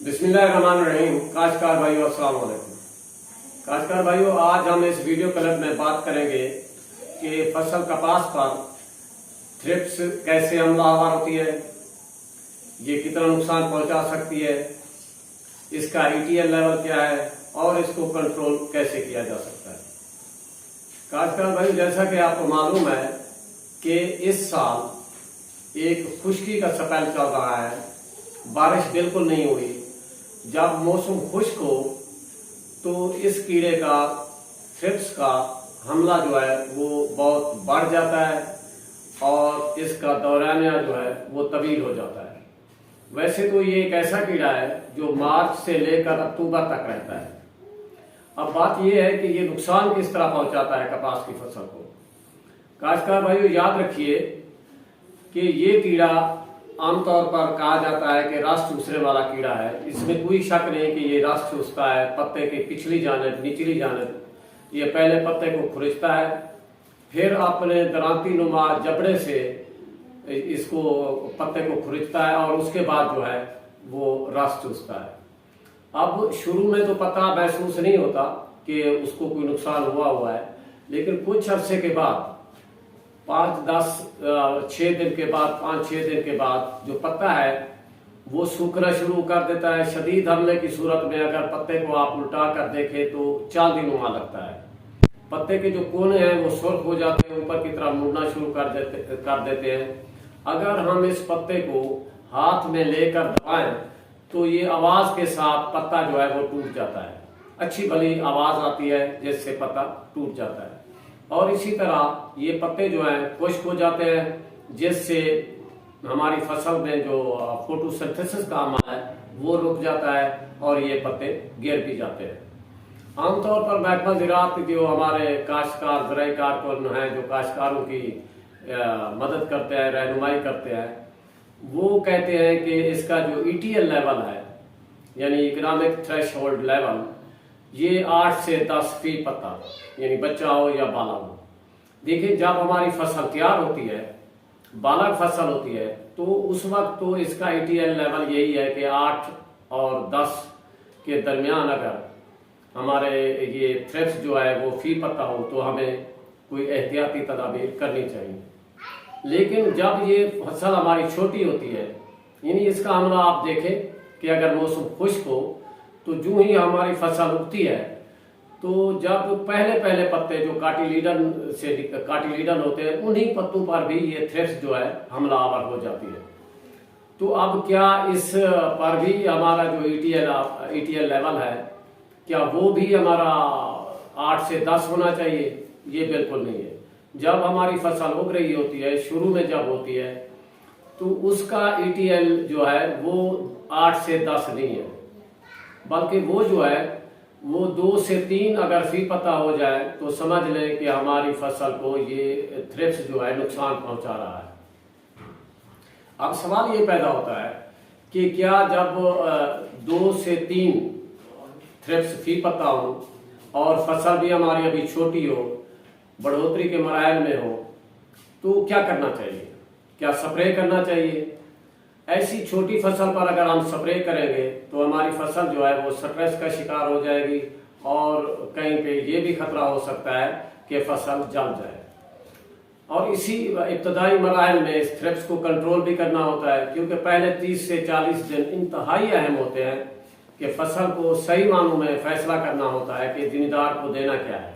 बिस्मिल्लाहिर्रहमानिर्रहीम। काश्तकार भाइयों अस्सलाम वालेकुम। काश्तकार भाइयों, आज हम इस वीडियो क्लिप में बात करेंगे कि फसल कपास पर थ्रिप्स कैसे हमलावर होती है, ये कितना नुकसान पहुंचा सकती है, इसका ईटीएल लेवल क्या है और इसको कंट्रोल कैसे किया जा सकता है। काश्तकार भाइयों, जैसा कि आपको मालूम है कि इस साल एक खुश्की का स्पेल चल रहा है, बारिश बिल्कुल नहीं हुई। जब मौसम खुश्क हो तो इस कीड़े का, थ्रिप्स का हमला जो है वो बहुत बढ़ जाता है और इसका दौरानिया जो है वो तवील हो जाता है। वैसे तो ये एक ऐसा कीड़ा है जो मार्च से लेकर अक्टूबर तक रहता है। अब बात यह है कि ये नुकसान किस तरह पहुंचाता है कपास की फसल को। काश्तकार भाइयों, याद रखिए कि ये कीड़ा आमतौर पर कहा जाता है कि रस चूसने वाला कीड़ा है। इसमें कोई शक नहीं कि ये रस चूसता है। पत्ते की पिछली जानिब, निचली जानिब ये पहले पत्ते को खुरचता है, फिर अपने दरांती नुमा जबड़े से इसको पत्ते को खुरचता है और उसके बाद जो है वो रस चूसता है। अब शुरू में तो पता महसूस नहीं होता कि उसको कोई नुकसान हुआ है, लेकिन कुछ अरसे के बाद 5-6 दिन के बाद जो पत्ता है वो सूखना शुरू कर देता है। शदीद हमले की सूरत में अगर पत्ते को आप उल्टा कर देखें तो चांदीनुमा लगता है। पत्ते के जो कोने हैं वो सुर्ख हो जाते हैं, ऊपर की तरफ मुड़ना शुरू कर देते हैं। अगर हम इस पत्ते को हाथ में लेकर दबाएं तो ये आवाज के साथ पत्ता जो है वो टूट जाता है। अच्छी भली आवाज आती है जिससे पत्ता टूट जाता है। और इसी तरह ये पत्ते जो हैं खुश्क हो जाते हैं, जिससे हमारी फसल में जो फोटोसिंथेसिस का अमल है वो रुक जाता है और ये पत्ते गिर भी जाते हैं। आमतौर पर महकमा ज़राअत जो हमारे काश्तकार ज़राई कारकुन हैं, जो काश्तकारों की मदद करते हैं, रहनुमाई करते हैं, वो कहते हैं कि इसका जो ईटीएल लेवल है यानी इकोनॉमिक थ्रेशहोल्ड लेवल, ये 8 से 10 पत्ता यानी बच्चा हो या बालक हो। देखिए, जब हमारी फसल तैयार होती है, बालक फसल होती है, तो उस वक्त तो इसका ईटीएल लेवल यही है कि 8 और 10 के दरमियान अगर हमारे ये थ्रिप्स जो है वो फी पत्ता हो तो हमें कोई एहतियाती तदाबीर करनी चाहिए। लेकिन जब ये फसल हमारी छोटी होती है, यानी इसका हमला आप देखें कि अगर मौसम खुश्क हो तो जो ही हमारी फसल उगती है तो जब पहले पत्ते जो काटिलीडन होते हैं, उन्हीं पत्तों पर भी ये थ्रिप्स जो है हमलावर हो जाती है। तो अब क्या इस पर भी हमारा जो ईटीएल लेवल है, क्या वो भी हमारा 8 से 10 होना चाहिए? ये बिल्कुल नहीं है। जब हमारी फसल उग रही होती है, शुरू में जब होती है, तो उसका ईटीएल जो है वो 8 से 10 नहीं है, बल्कि वो जो है वो 2 से 3 अगर फी पत्ता हो जाए तो समझ लें कि हमारी फसल को ये थ्रिप्स जो है नुकसान पहुंचा रहा है। अब सवाल ये पैदा होता है कि क्या जब 2 से 3 थ्रिप्स फी पत्ता हो और फसल भी हमारी अभी छोटी हो, बढ़ोतरी के मराहल में हो, तो क्या करना चाहिए? क्या स्प्रे करना चाहिए? ऐसी छोटी फसल पर अगर हम स्प्रे करेंगे तो हमारी फसल जो है वो स्ट्रेस का शिकार हो जाएगी और कहीं पे ये भी खतरा हो सकता है कि फसल जल जाए। और इसी इब्तदाई मराहल में इस थ्रिप्स को कंट्रोल भी करना होता है, क्योंकि पहले 30 से 40 दिन इंतहाई अहम होते हैं कि फसल को सही मानों में फैसला करना होता है कि जिम्मेदार को देना क्या है।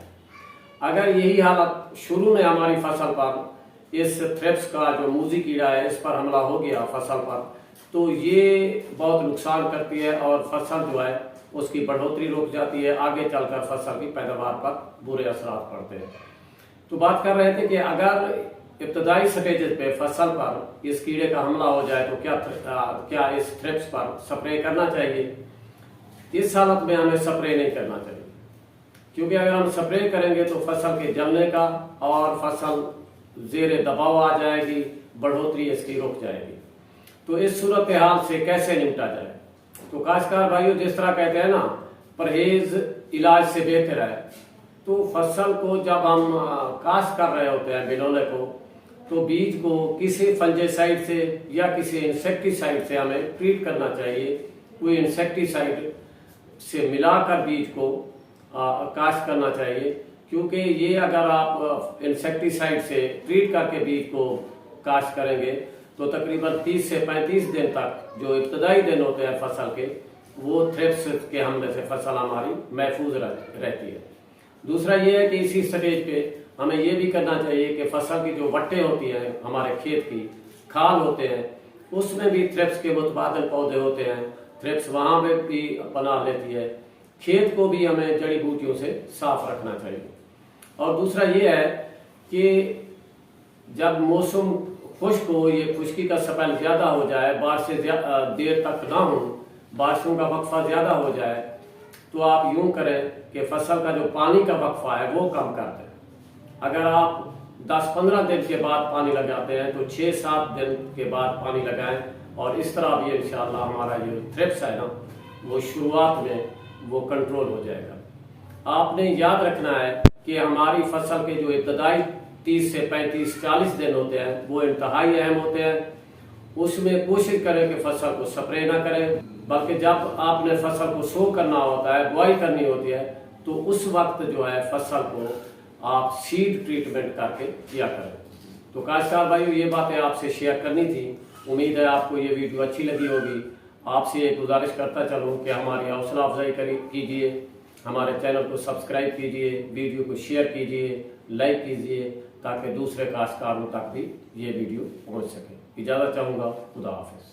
अगर यही हालत शुरू में हमारी फसल पर इस थ्रिप्स का जो मूजी कीड़ा है इस पर हमला हो गया फसल पर, तो ये बहुत नुकसान करती है और फसल जो है उसकी बढ़ोतरी रुक जाती है। आगे चलकर फसल की पैदावार पर बुरे असरात पड़ते हैं। तो बात कर रहे थे कि अगर इब्तदाई स्टेजेस पे फसल पर इस कीड़े का हमला हो जाए तो क्या इस थ्रिप्स पर स्प्रे करना चाहिए? इस हालत में हमें स्प्रे नहीं करना चाहिए, क्योंकि अगर हम स्प्रे करेंगे तो फसल के जलने का और फसल जेरे दबाव आ जाएगी, बढ़ोतरी इसकी रुक जाएगी। तो इस सूरत हाल से कैसे निपटा जाए? तो काश्तकार भाइयों, जिस तरह कहते हैं ना, परहेज इलाज से बेहतर है। तो फसल को जब हम काश्त कर रहे होते हैं बिनोले को, तो बीज को किसी फंजीसाइड से या किसी इंसेक्टिसाइड से हमें ट्रीट करना चाहिए। कोई इंसेक्टिसाइड से मिलाकर बीज को काश्त करना चाहिए, क्योंकि ये अगर आप इंसेक्टिसाइड से ट्रीट करके बीज को काश्त करेंगे तो तकरीबन 30 से 35 दिन तक जो इब्तदाई दिन होते हैं फसल के, वो थ्रिप्स के हमले से फसल हमारी महफूज रहती है। दूसरा ये है कि इसी स्टेज पे हमें ये भी करना चाहिए कि फसल की जो वट्टे होती हैं, हमारे खेत की खाल होते हैं, उसमें भी थ्रिप्स के मुतबादिल पौधे होते हैं, थ्रिप्स वहाँ पे भी पनाह लेती है। खेत को भी हमें जड़ी बूटियों से साफ रखना चाहिए। और दूसरा ये है कि जब मौसम खुश्क हो, ये खुश्की का स्पेल ज़्यादा हो जाए, बारिश से देर तक ना हो, बारिशों का वक्फा ज़्यादा हो जाए, तो आप यूँ करें कि फसल का जो पानी का वक्फा है वो कम कर दें। अगर आप 10-15 दिन के बाद पानी लगाते हैं तो 6-7 दिन के बाद पानी लगाएं, और इस तरह भी इंशाअल्लाह हमारा जो थ्रिप्स है ना, वो शुरुआत में वो कंट्रोल हो जाएगा। आपने याद रखना है कि हमारी फसल के जो इब्तदाई 30 से 35-40 दिन होते हैं वो इंतहाई अहम होते हैं। उसमें कोशिश करें कि फसल को स्प्रे ना करें, बल्कि जब आपने फसल को सो करना होता है, बुआई करनी होती है, तो उस वक्त जो है फसल को आप सीड ट्रीटमेंट करके किया करें। तो काश्तकार भाइयों, ये बातें आपसे शेयर करनी थी। उम्मीद है आपको ये वीडियो अच्छी लगी होगी। आपसे एक गुजारिश करता चलूँ कि हमारी हौसला अफजाई कीजिए, हमारे चैनल को सब्सक्राइब कीजिए, वीडियो को शेयर कीजिए, लाइक कीजिए, ताकि दूसरे काश्तकारों तक भी ये वीडियो पहुँच सके। इजाज़त चाहूँगा। खुदा हाफिज़।